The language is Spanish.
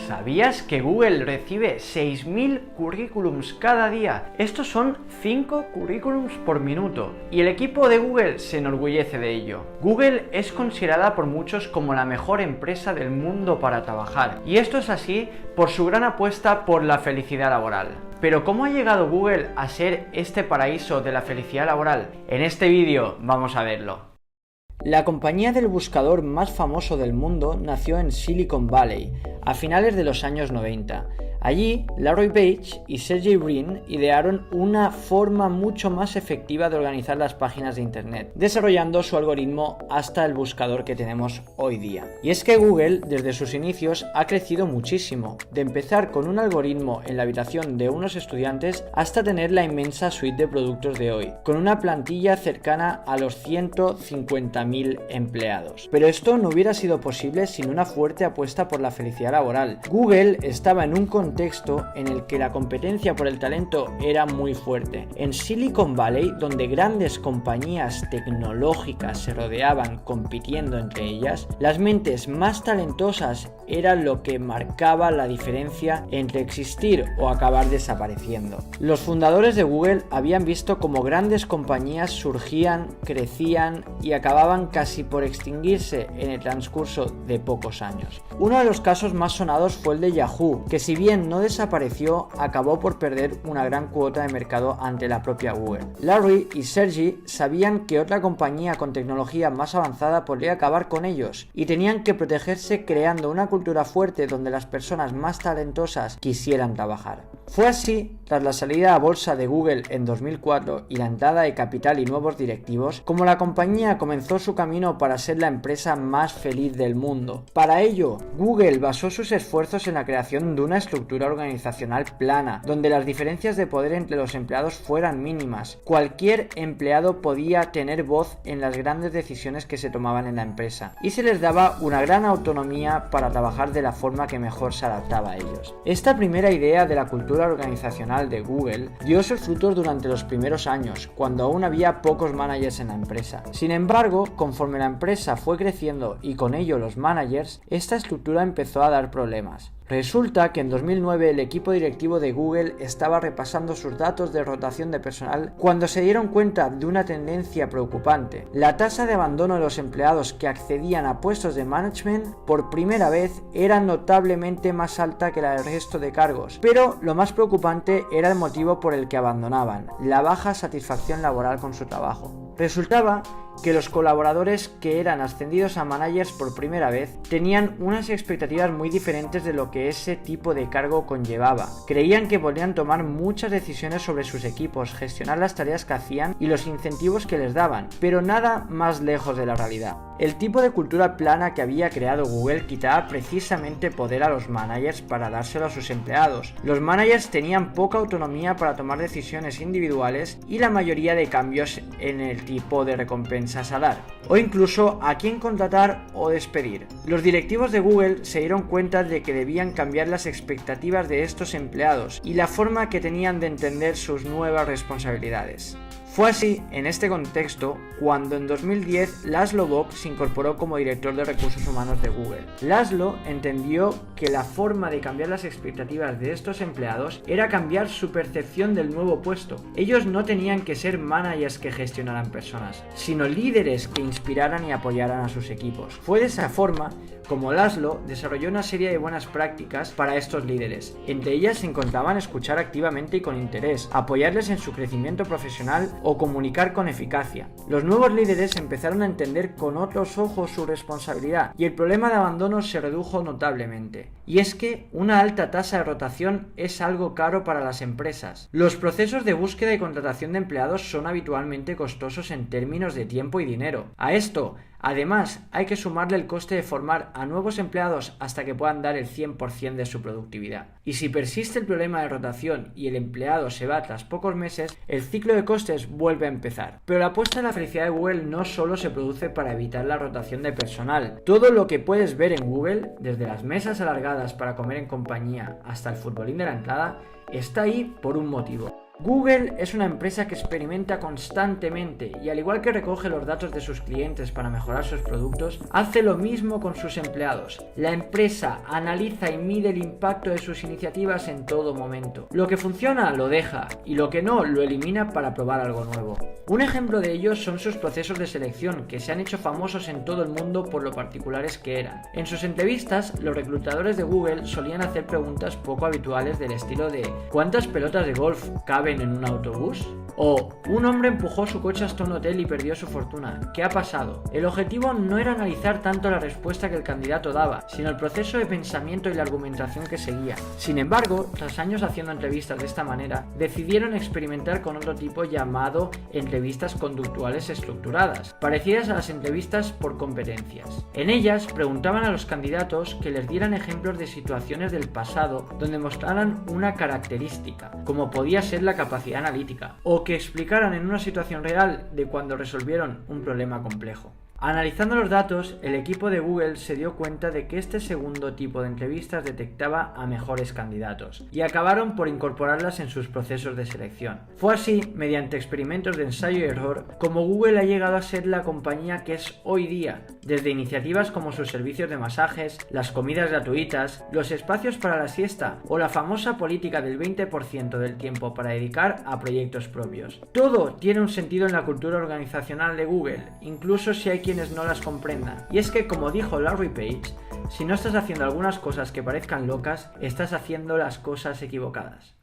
¿Sabías que Google recibe 6.000 currículums cada día? Estos son 5 currículums por minuto y el equipo de Google se enorgullece de ello. Google es considerada por muchos como la mejor empresa del mundo para trabajar, y esto es así por su gran apuesta por la felicidad laboral. Pero ¿cómo ha llegado Google a ser este paraíso de la felicidad laboral? En este vídeo vamos a verlo. La compañía del buscador más famoso del mundo nació en Silicon Valley a finales de los años 90. Allí, Larry Page y Sergey Brin idearon una forma mucho más efectiva de organizar las páginas de Internet, desarrollando su algoritmo hasta el buscador que tenemos hoy día. Y es que Google, desde sus inicios, ha crecido muchísimo, de empezar con un algoritmo en la habitación de unos estudiantes hasta tener la inmensa suite de productos de hoy, con una plantilla cercana a los 150.000 empleados. Pero esto no hubiera sido posible sin una fuerte apuesta por la felicidad laboral. Google estaba en un contexto en el que la competencia por el talento era muy fuerte. En Silicon Valley, donde grandes compañías tecnológicas se rodeaban compitiendo entre ellas, las mentes más talentosas eran lo que marcaba la diferencia entre existir o acabar desapareciendo. Los fundadores de Google habían visto cómo grandes compañías surgían, crecían y acababan casi por extinguirse en el transcurso de pocos años. Uno de los casos más sonados fue el de Yahoo, que si bien no desapareció, acabó por perder una gran cuota de mercado ante la propia Google. Larry y Sergey sabían que otra compañía con tecnología más avanzada podría acabar con ellos y tenían que protegerse creando una cultura fuerte donde las personas más talentosas quisieran trabajar. Fue así, tras la salida a bolsa de Google en 2004 y la entrada de capital y nuevos directivos, como la compañía comenzó su camino para ser la empresa más feliz del mundo. Para ello, Google basó sus esfuerzos en la creación de una estructura organizacional plana, donde las diferencias de poder entre los empleados fueran mínimas. Cualquier empleado podía tener voz en las grandes decisiones que se tomaban en la empresa, y se les daba una gran autonomía para trabajar de la forma que mejor se adaptaba a ellos. Esta primera idea de la cultura organizacional de Google dio sus frutos durante los primeros años, cuando aún había pocos managers en la empresa. Sin embargo, conforme la empresa fue creciendo y con ello los managers, esta estructura empezó a dar problemas. Resulta que en 2009 el equipo directivo de Google estaba repasando sus datos de rotación de personal cuando se dieron cuenta de una tendencia preocupante. La tasa de abandono de los empleados que accedían a puestos de management por primera vez era notablemente más alta que la del resto de cargos, pero lo más preocupante era el motivo por el que abandonaban: la baja satisfacción laboral con su trabajo. Resultaba que los colaboradores que eran ascendidos a managers por primera vez tenían unas expectativas muy diferentes de lo que ese tipo de cargo conllevaba. Creían que podían tomar muchas decisiones sobre sus equipos, gestionar las tareas que hacían y los incentivos que les daban, pero nada más lejos de la realidad. El tipo de cultura plana que había creado Google quitaba precisamente poder a los managers para dárselo a sus empleados. Los managers tenían poca autonomía para tomar decisiones individuales y la mayoría de cambios en el tipo de recompensas a dar, o incluso a quién contratar o despedir. Los directivos de Google se dieron cuenta de que debían cambiar las expectativas de estos empleados y la forma que tenían de entender sus nuevas responsabilidades. Fue así, en este contexto, cuando en 2010 Laszlo Bock se incorporó como director de recursos humanos de Google. Laszlo entendió que la forma de cambiar las expectativas de estos empleados era cambiar su percepción del nuevo puesto. Ellos no tenían que ser managers que gestionaran personas, sino líderes que inspiraran y apoyaran a sus equipos. Fue de esa forma como Laszlo desarrolló una serie de buenas prácticas para estos líderes. Entre ellas se encontraban escuchar activamente y con interés, apoyarles en su crecimiento profesional o comunicar con eficacia. Los nuevos líderes empezaron a entender con otros ojos su responsabilidad y el problema de abandono se redujo notablemente. Y es que una alta tasa de rotación es algo caro para las empresas. Los procesos de búsqueda y contratación de empleados son habitualmente costosos en términos de tiempo y dinero. A esto, además, hay que sumarle el coste de formar a nuevos empleados hasta que puedan dar el 100% de su productividad. Y si persiste el problema de rotación y el empleado se va tras pocos meses, el ciclo de costes vuelve a empezar. Pero la apuesta en la felicidad de Google no solo se produce para evitar la rotación de personal. Todo lo que puedes ver en Google, desde las mesas alargadas para comer en compañía hasta el futbolín de la entrada, está ahí por un motivo. Google es una empresa que experimenta constantemente y al igual que recoge los datos de sus clientes para mejorar sus productos, hace lo mismo con sus empleados. La empresa analiza y mide el impacto de sus iniciativas en todo momento. Lo que funciona lo deja y lo que no lo elimina para probar algo nuevo. Un ejemplo de ello son sus procesos de selección, que se han hecho famosos en todo el mundo por lo particulares que eran. En sus entrevistas, los reclutadores de Google solían hacer preguntas poco habituales del estilo de ¿cuántas pelotas de golf caben en un autobús? O un hombre empujó su coche hasta un hotel y perdió su fortuna. ¿Qué ha pasado? El objetivo no era analizar tanto la respuesta que el candidato daba, sino el proceso de pensamiento y la argumentación que seguía. Sin embargo, tras años haciendo entrevistas de esta manera, decidieron experimentar con otro tipo llamado entrevistas conductuales estructuradas, parecidas a las entrevistas por competencias. En ellas preguntaban a los candidatos que les dieran ejemplos de situaciones del pasado donde mostraran una característica, como podía ser la capacidad analítica, o que explicaran en una situación real de cuando resolvieron un problema complejo. Analizando los datos, el equipo de Google se dio cuenta de que este segundo tipo de entrevistas detectaba a mejores candidatos y acabaron por incorporarlas en sus procesos de selección. Fue así, mediante experimentos de ensayo y error, como Google ha llegado a ser la compañía que es hoy día, desde iniciativas como sus servicios de masajes, las comidas gratuitas, los espacios para la siesta o la famosa política del 20% del tiempo para dedicar a proyectos propios. Todo tiene un sentido en la cultura organizacional de Google, incluso si hay quienes no las comprendan. Y es que, como dijo Larry Page, si no estás haciendo algunas cosas que parezcan locas, estás haciendo las cosas equivocadas.